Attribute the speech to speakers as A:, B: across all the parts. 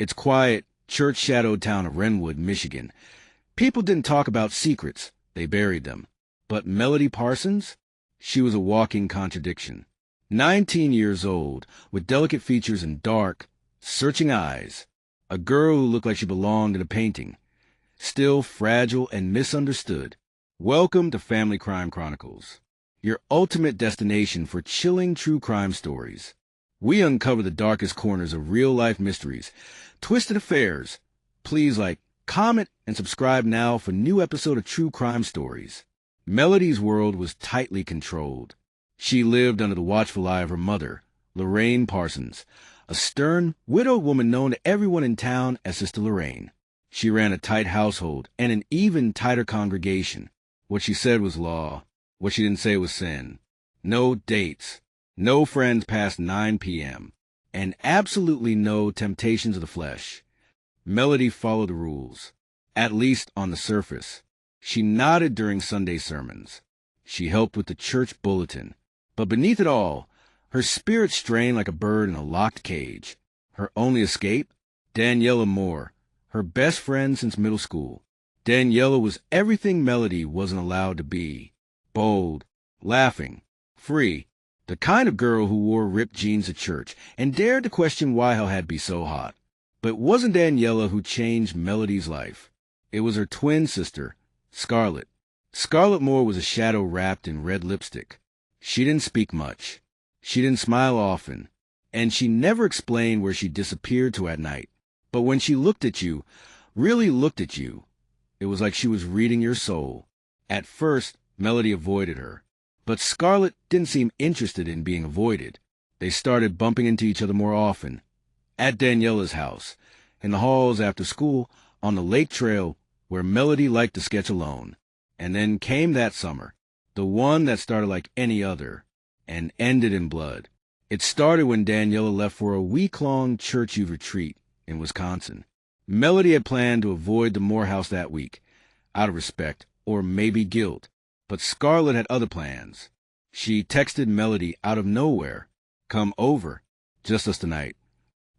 A: its quiet, church-shadowed town of Wrenwood, Michigan. People didn't talk about secrets. They buried them. But Melody Parsons? She was a walking contradiction. 19 years old, with delicate features and dark, searching eyes. A girl who looked like she belonged in a painting. Still fragile and misunderstood. Welcome to Family Crime Chronicles, your ultimate destination for chilling true crime stories. We uncover the darkest corners of real-life mysteries, twisted affairs. Please comment, and subscribe now for new episode of True Crime Stories. Melody's world was tightly controlled. She lived under the watchful eye of her mother, Lorraine Parsons, a stern, widowed woman known to everyone in town as Sister Lorraine. She ran a tight household and an even tighter congregation. What she said was law. What she didn't say was sin. No dates. No friends past 9 p.m. And absolutely no temptations of the flesh. Melody followed the rules, at least on the surface. She nodded during Sunday sermons. She helped with the church bulletin. But beneath it all, her spirit strained like a bird in a locked cage. Her only escape? Daniela Moore, her best friend since middle school. Daniela was everything Melody wasn't allowed to be. Bold, laughing, free. The kind of girl who wore ripped jeans to church and dared to question why hell had to be so hot. But it wasn't Daniela who changed Melody's life. It was her twin sister, Scarlett. Scarlett Moore was a shadow wrapped in red lipstick. She didn't speak much. She didn't smile often. And she never explained where she disappeared to at night. But when she looked at you, really looked at you, it was like she was reading your soul. At first, Melody avoided her. But Scarlett didn't seem interested in being avoided. They started bumping into each other more often. At Daniela's house, in the halls after school, on the lake trail, where Melody liked to sketch alone. And then came that summer, the one that started like any other, and ended in blood. It started when Daniela left for a week-long church youth retreat in Wisconsin. Melody had planned to avoid the Moore house that week, out of respect, or maybe guilt. But Scarlett had other plans. She texted Melody out of nowhere, "Come over, just us tonight."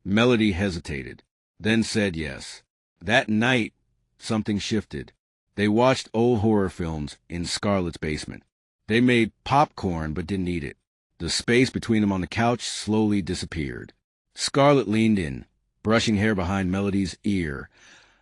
A: Melody hesitated, then said yes. That night, something shifted. They watched old horror films in Scarlett's basement. They made popcorn but didn't eat it. The space between them on the couch slowly disappeared. Scarlett leaned in, brushing hair behind Melody's ear,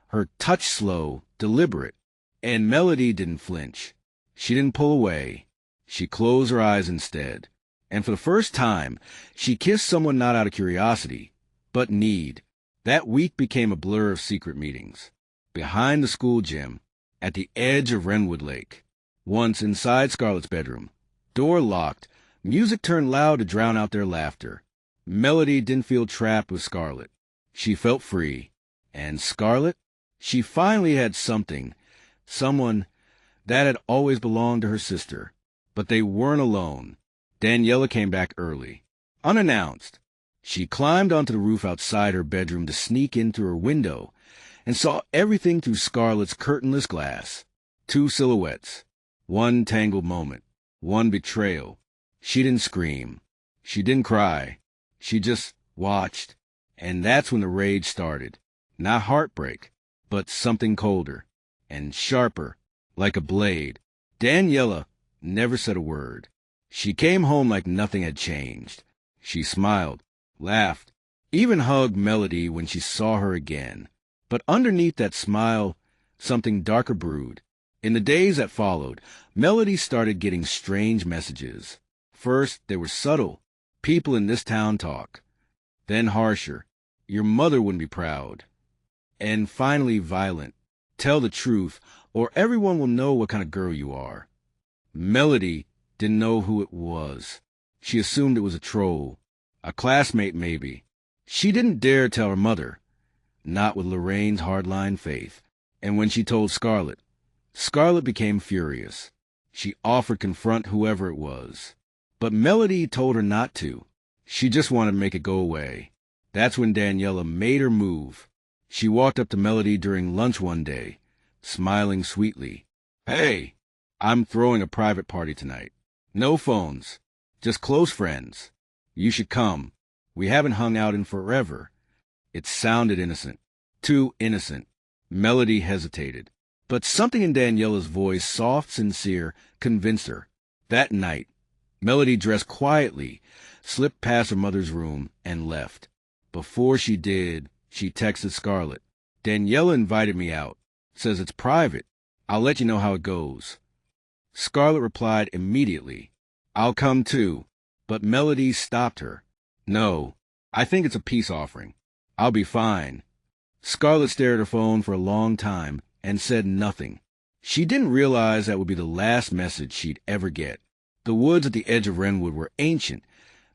A: her touch slow, deliberate, and Melody didn't flinch. She didn't pull away. She closed her eyes instead. And for the first time, she kissed someone not out of curiosity, but need. That week became a blur of secret meetings. Behind the school gym, at the edge of Wrenwood Lake. Once inside Scarlett's bedroom. Door locked, music turned loud to drown out their laughter. Melody didn't feel trapped with Scarlett. She felt free. And Scarlett? She finally had something. Someone that had always belonged to her sister. But they weren't alone. Daniela came back early. Unannounced. She climbed onto the roof outside her bedroom to sneak in through her window and saw everything through Scarlett's curtainless glass. Two silhouettes. One tangled moment. One betrayal. She didn't scream. She didn't cry. She just watched. And that's when the rage started. Not heartbreak, but something colder and sharper, like a blade. Daniela never said a word. She came home like nothing had changed. She smiled, laughed, even hugged Melody when she saw her again. But underneath that smile, something darker brewed. In the days that followed, Melody started getting strange messages. First, they were subtle. People in this town talk. Then harsher. Your mother wouldn't be proud. And finally violent. Tell the truth, or everyone will know what kind of girl you are. Melody didn't know who it was. She assumed it was a troll. A classmate, maybe. She didn't dare tell her mother. Not with Lorraine's hardline faith. And when she told Scarlett, Scarlett became furious. She offered to confront whoever it was. But Melody told her not to. She just wanted to make it go away. That's when Daniela made her move. She walked up to Melody during lunch one day, smiling sweetly. "Hey, I'm throwing a private party tonight. No phones, just close friends. You should come. We haven't hung out in forever." It sounded innocent. Too innocent. Melody hesitated. But something in Daniela's voice, soft, sincere, convinced her. That night, Melody dressed quietly, slipped past her mother's room, and left. Before she did, she texted Scarlett. Daniela invited me out. Says it's private. I'll let you know how it goes. Scarlett replied immediately. I'll come too. But Melody stopped her. No, I think it's a peace offering. I'll be fine. Scarlett stared at her phone for a long time and said nothing. She didn't realize that would be the last message she'd ever get. The woods at the edge of Wrenwood were ancient,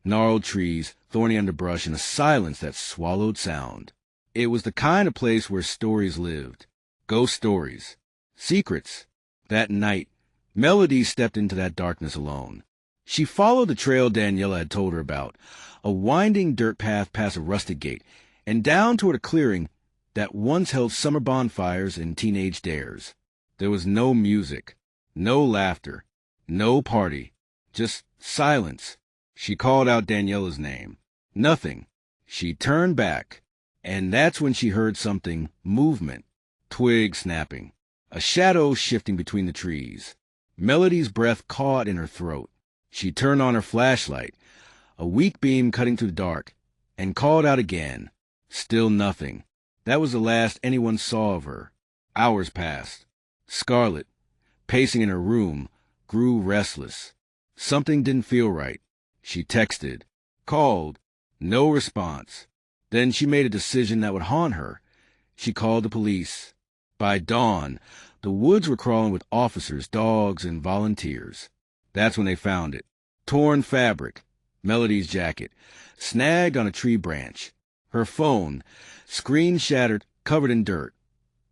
A: gnarled trees, thorny underbrush, and a silence that swallowed sound. It was the kind of place where stories lived. Ghost stories. Secrets. That night, Melody stepped into that darkness alone. She followed the trail Daniela had told her about, a winding dirt path past a rusted gate, and down toward a clearing that once held summer bonfires and teenage dares. There was no music, no laughter, no party, just silence. She called out Daniela's name. Nothing. She turned back, and that's when she heard something, movement, twigs snapping, a shadow shifting between the trees. Melody's breath caught in her throat. She turned on her flashlight, a weak beam cutting through the dark, and called out again. Still nothing. That was the last anyone saw of her. Hours passed. Scarlett, pacing in her room, grew restless. Something didn't feel right. She texted, called, no response. Then she made a decision that would haunt her. She called the police. By dawn, the woods were crawling with officers, dogs, and volunteers. That's when they found it. Torn fabric, Melody's jacket, snagged on a tree branch. Her phone, screen shattered, covered in dirt,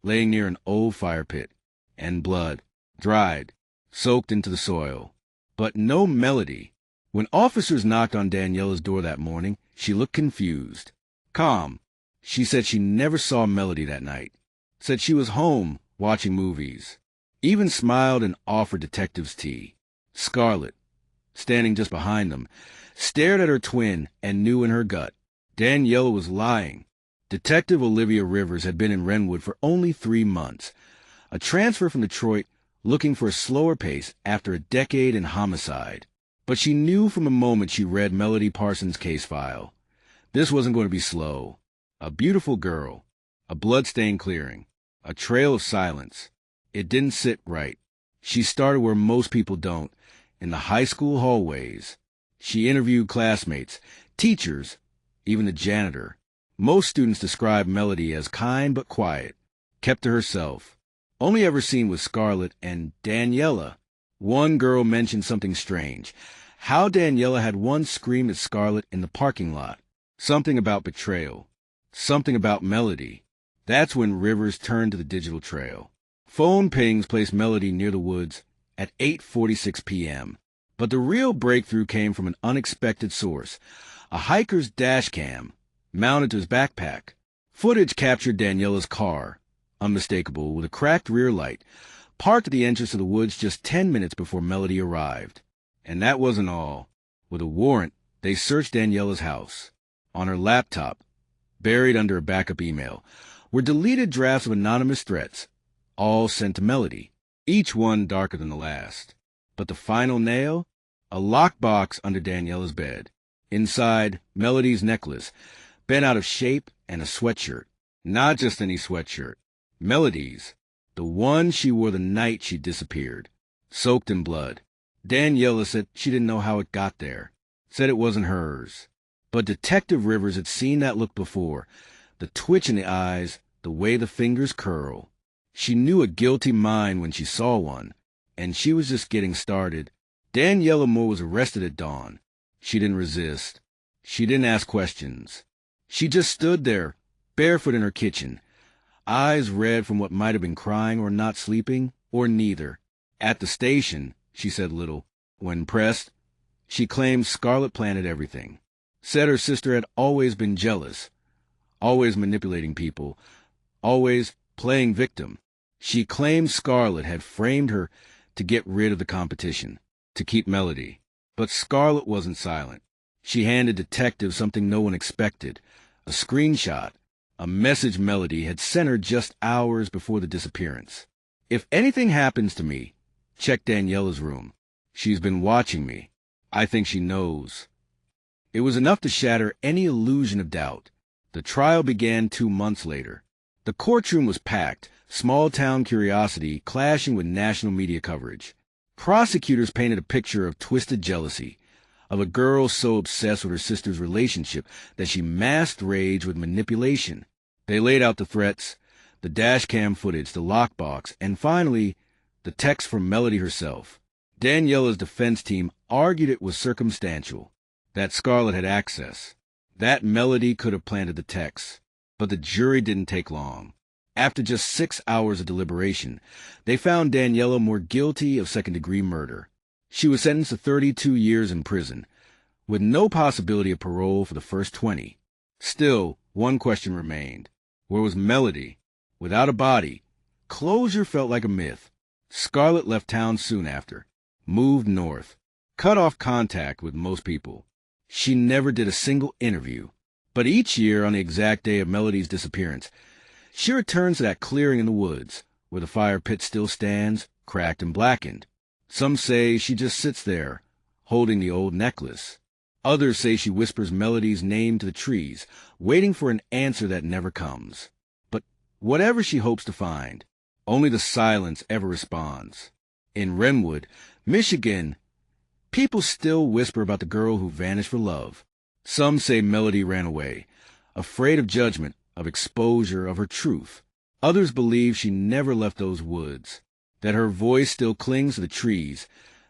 A: laying near an old fire pit. And blood, dried, soaked into the soil. But no Melody. When officers knocked on Daniela's door that morning, she looked confused. Calm. She said she never saw Melody that night. Said she was home, watching movies. Even smiled and offered detectives tea. Scarlett, standing just behind them, stared at her twin and knew in her gut. Daniela was lying. Detective Olivia Rivers had been in Wrenwood for only 3 months. A transfer from Detroit, looking for a slower pace after a decade in homicide. But she knew from the moment she read Melody Parsons' case file. This wasn't going to be slow. A beautiful girl. A blood-stained clearing. A trail of silence. It didn't sit right. She started where most people don't, in the high school hallways. She interviewed classmates, teachers, even the janitor. Most students described Melody as kind but quiet, kept to herself. Only ever seen with Scarlett and Daniela. One girl mentioned something strange. How Daniela had once screamed at Scarlett in the parking lot. Something about betrayal. Something about Melody. That's when Rivers turned to the digital trail. Phone pings placed Melody near the woods at 8:46 p.m. But the real breakthrough came from an unexpected source. A hiker's dash cam, mounted to his backpack. Footage captured Daniela's car, unmistakable, with a cracked rear light, parked at the entrance of the woods just 10 minutes before Melody arrived. And that wasn't all. With a warrant, they searched Daniela's house. On her laptop, buried under a backup email, were deleted drafts of anonymous threats, all sent to Melody, each one darker than the last. But the final nail? A lockbox under Daniela's bed. Inside, Melody's necklace, bent out of shape, and a sweatshirt. Not just any sweatshirt. Melody's. The one she wore the night she disappeared. Soaked in blood. Daniela said she didn't know how it got there. Said it wasn't hers. But Detective Rivers had seen that look before. The twitch in the eyes, the way the fingers curl. She knew a guilty mind when she saw one. And she was just getting started. Daniela Moore was arrested at dawn. She didn't resist. She didn't ask questions. She just stood there, barefoot in her kitchen, eyes red from what might have been crying or not sleeping, or neither. At the station, she said little. When pressed, she claimed Scarlett planted everything. Said her sister had always been jealous, always manipulating people, always playing victim. She claimed Scarlett had framed her to get rid of the competition, to keep Melody. But Scarlett wasn't silent. She handed detectives something no one expected, a screenshot A message Melody had sent her just hours before the disappearance. If anything happens to me, check Daniela's room. She's been watching me. I think she knows. It was enough to shatter any illusion of doubt. The trial began 2 months later. The courtroom was packed, small-town curiosity clashing with national media coverage. Prosecutors painted a picture of twisted jealousy, of a girl so obsessed with her sister's relationship that she masked rage with manipulation. They laid out the threats, the dashcam footage, the lockbox, and finally, the text from Melody herself. Daniela's defense team argued it was circumstantial, that Scarlett had access, that Melody could have planted the text. But the jury didn't take long. After just 6 hours of deliberation, they found Daniela more guilty of second-degree murder. She was sentenced to 32 years in prison, with no possibility of parole for the first 20. Still, one question remained. Where was Melody? Without a body, closure felt like a myth. Scarlett left town soon after, moved north, cut off contact with most people. She never did a single interview. But each year, on the exact day of Melody's disappearance, she returns to that clearing in the woods, where the fire pit still stands, cracked and blackened. Some say she just sits there, holding the old necklace. Others say she whispers Melody's name to the trees, waiting for an answer that never comes. But whatever she hopes to find, only the silence ever responds. In Wrenwood, Michigan, people still whisper about the girl who vanished for love. Some say Melody ran away, afraid of judgment, of exposure, of her truth. Others believe she never left those woods, that her voice still clings to the trees,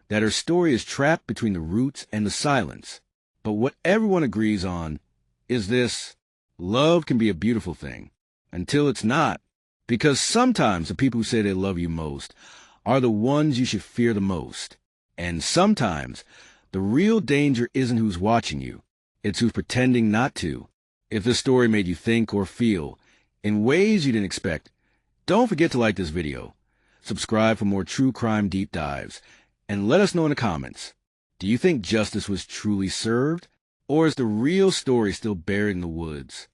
A: that her story is trapped between the roots and the silence. But what everyone agrees on is this: love can be a beautiful thing, until it's not, because sometimes the people who say they love you most are the ones you should fear the most. And sometimes the real danger isn't who's watching you, it's who's pretending not to. If this story made you think or feel in ways you didn't expect, don't forget to like this video, subscribe for more true crime deep dives, and let us know in the comments. Do you think justice was truly served, or is the real story still buried in the woods?